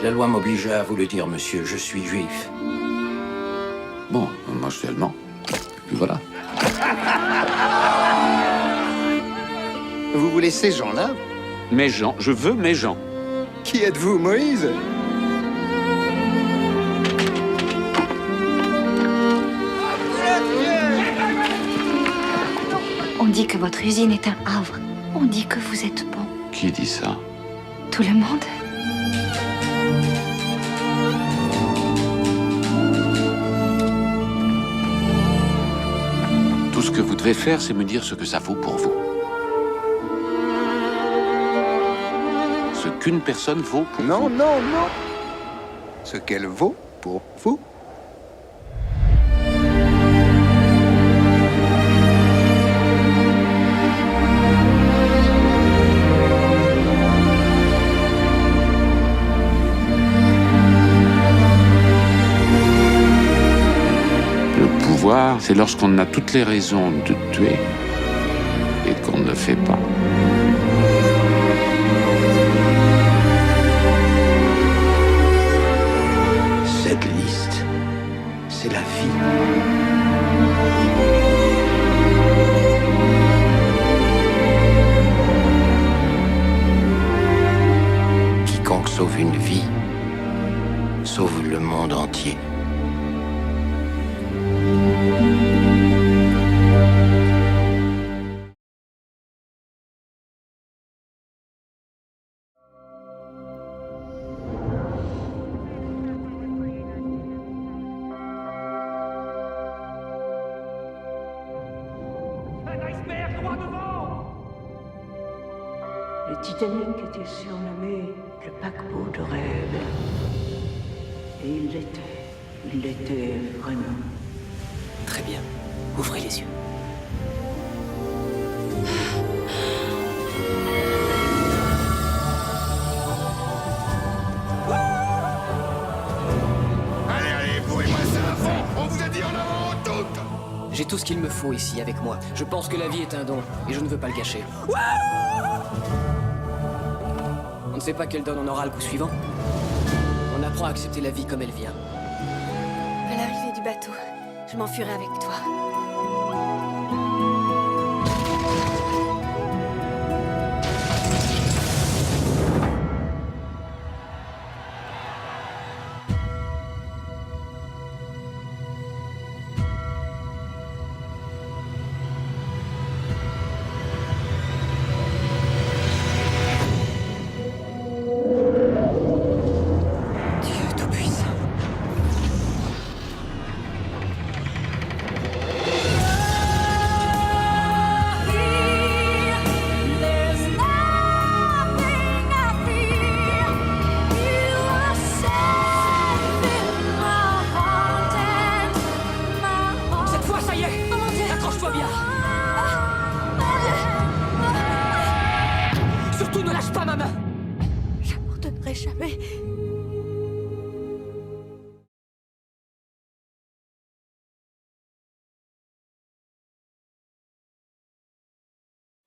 La loi m'obligeait à vous le dire, monsieur, je suis juif. Bon, moi je suis allemand. Puis voilà. Vous voulez ces gens-là? Mes gens, je veux mes gens. Qui êtes-vous, Moïse? On dit que votre usine est un havre. On dit que vous êtes bon. Qui dit ça? Tout le monde. Tout ce que vous devez faire, c'est me dire ce que ça vaut pour vous. Ce qu'une personne vaut pour Non, vous. non, non. Ce qu'elle vaut pour vous. Le pouvoir, c'est lorsqu'on a toutes les raisons de tuer et qu'on ne le fait pas. Cette liste, c'est la vie. Quiconque sauve une vie, sauve le monde entier. Le Titanic était surnommé le paquebot de rêve. Et il l'était vraiment. Très bien. Ouvrez les yeux. Allez, bourrez-moi ça à fond. On vous a dit en avant toutes. J'ai tout ce qu'il me faut ici avec moi. Je pense que la vie est un don et je ne veux pas le gâcher. On ne sait pas quel don on aura le coup suivant. On apprend à accepter la vie comme elle vient. À l'arrivée du bateau, je m'enfuirai avec toi. Dieu Tout-Puissant. Cette fois, ça y est. Accroche-toi bien. Surtout ne lâche pas ma main. J'abandonnerai jamais.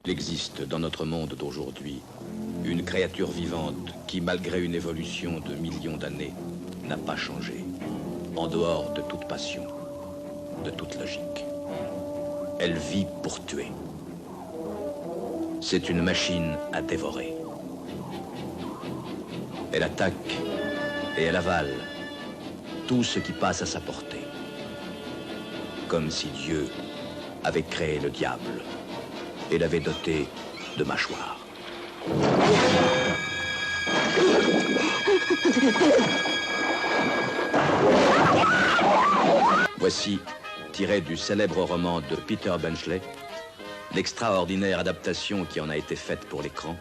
Il existe dans notre monde d'aujourd'hui une créature vivante qui, malgré une évolution de millions d'années, n'a pas changé, en dehors de toute passion, de toute logique. Elle vit pour tuer. C'est une machine à dévorer. Elle attaque et elle avale tout ce qui passe à sa portée. Comme si Dieu avait créé le diable et l'avait doté de mâchoires. Voici tiré du célèbre roman de Peter Benchley, l'extraordinaire adaptation qui en a été faite pour l'écran,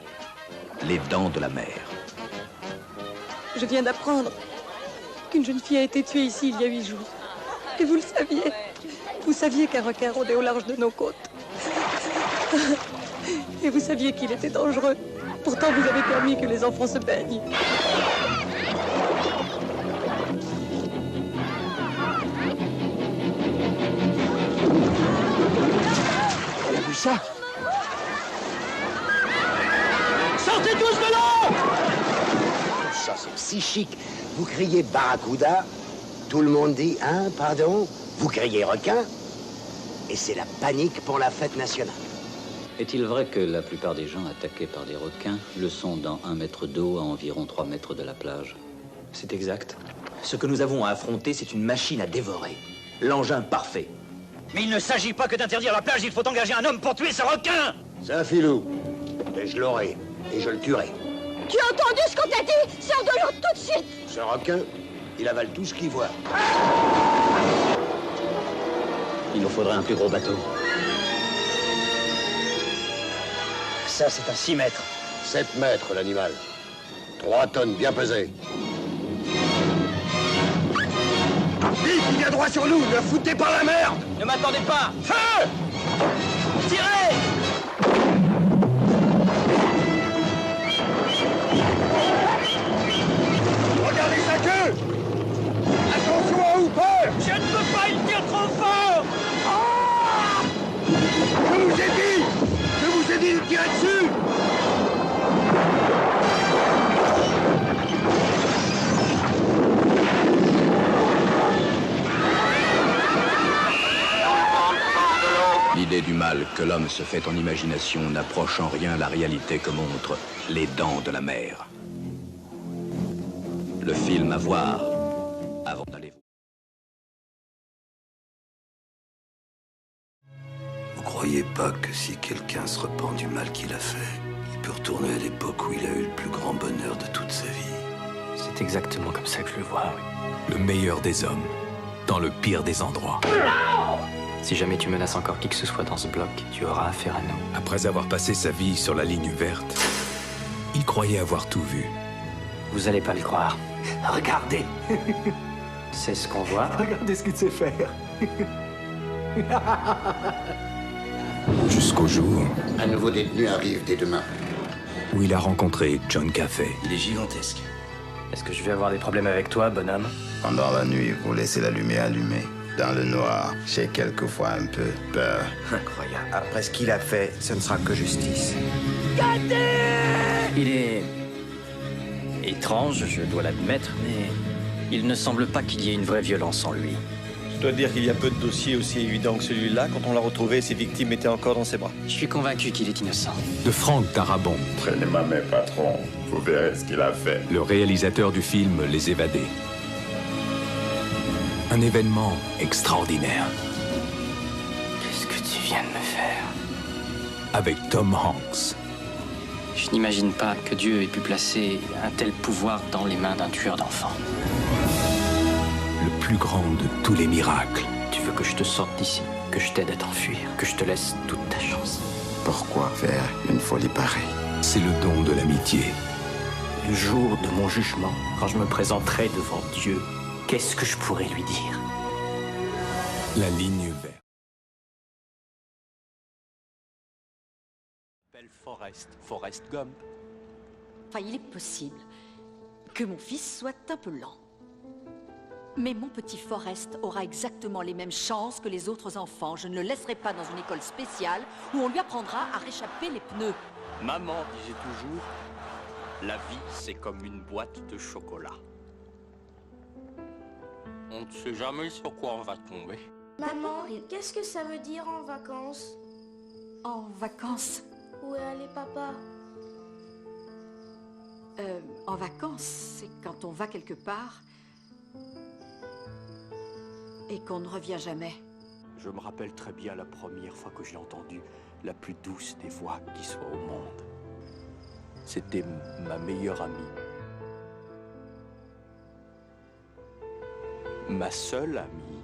Les Dents de la Mer. Je viens d'apprendre qu'une jeune fille a été tuée ici il y a 8 jours. Et vous le saviez. Vous saviez qu'un requin rôdait au large de nos côtes. Et vous saviez qu'il était dangereux. Pourtant, vous avez permis que les enfants se baignent. Vous avez vu ça? Sortez tous de l'eau! Ça, c'est psychique. Vous criez barracuda, tout le monde dit, hein, pardon? Vous criez requin, et c'est la panique pour la fête nationale. Est-il vrai que la plupart des gens attaqués par des requins le sont dans 1 mètre d'eau à environ 3 mètres de la plage? C'est exact. Ce que nous avons à affronter, c'est une machine à dévorer. L'engin parfait. Mais il ne s'agit pas que d'interdire la plage, il faut engager un homme pour tuer ce requin! C'est un filou. Et je l'aurai. Et je le tuerai. Tu as entendu ce qu'on t'a dit? Sors de l'eau tout de suite! Ce requin, il avale tout ce qu'il voit. Il nous faudrait un plus gros bateau. Ça, c'est à 6 mètres. 7 mètres, l'animal. 3 tonnes bien pesées. Vite, il vient droit sur nous, ne foutez pas la merde! Ne m'attendez pas! Feu! Tirez! Regardez sa queue! Attention à Hooper! Je ne peux pas, il tire trop fort! Je vous ai dit! Je vous ai dit de tirer dessus! L'idée du mal que l'homme se fait en imagination n'approche en rien la réalité que montrent Les Dents de la Mer. Le film à voir avant d'aller voir. Vous croyez pas que si quelqu'un se repent du mal qu'il a fait, il peut retourner à l'époque où il a eu le plus grand bonheur de toute sa vie? C'est exactement comme ça que je le vois, oui. Le meilleur des hommes, dans le pire des endroits. Si jamais tu menaces encore qui que ce soit dans ce bloc, tu auras affaire à nous. Après avoir passé sa vie sur la ligne verte, il croyait avoir tout vu. Vous allez pas le croire. Regardez! C'est ce qu'on voit. Regardez ce qu'il sait faire. Jusqu'au jour Un nouveau détenu arrive dès demain. où il a rencontré John Caffey. Il est gigantesque. Est-ce que je vais avoir des problèmes avec toi, bonhomme? Pendant la nuit, vous laissez la lumière allumée. Dans le noir, j'ai quelquefois un peu peur. Incroyable. Après ce qu'il a fait, ce ne sera que justice. Il est étrange, je dois l'admettre, mais il ne semble pas qu'il y ait une vraie violence en lui. Je dois dire qu'il y a peu de dossiers aussi évidents que celui-là. Quand on l'a retrouvé, ses victimes étaient encore dans ses bras. Je suis convaincu qu'il est innocent. De Frank Darabont, Prenez-moi mes patrons, vous verrez ce qu'il a fait. le réalisateur du film Les Évadés. Un événement extraordinaire. Qu'est-ce que tu viens de me faire? Avec Tom Hanks. Je n'imagine pas que Dieu ait pu placer un tel pouvoir dans les mains d'un tueur d'enfants. Le plus grand de tous les miracles. Tu veux que je te sorte d'ici, que je t'aide à t'enfuir, que je te laisse toute ta chance. Pourquoi faire une folie pareille? C'est le don de l'amitié. Le jour de mon jugement, quand je me présenterai devant Dieu, qu'est-ce que je pourrais lui dire? La ligne verte. Forrest Gump. Enfin, il est possible que mon fils soit un peu lent. Mais mon petit Forrest aura exactement les mêmes chances que les autres enfants. Je ne le laisserai pas dans une école spéciale où on lui apprendra à réchapper les pneus. Maman disait toujours, la vie c'est comme une boîte de chocolat. On ne sait jamais sur quoi on va tomber. Maman, qu'est-ce que ça veut dire en vacances? En vacances? Où est allé papa? En vacances, c'est quand on va quelque part et qu'on ne revient jamais. Je me rappelle très bien la première fois que j'ai entendu la plus douce des voix qui soit au monde. C'était ma meilleure amie. Ma seule amie.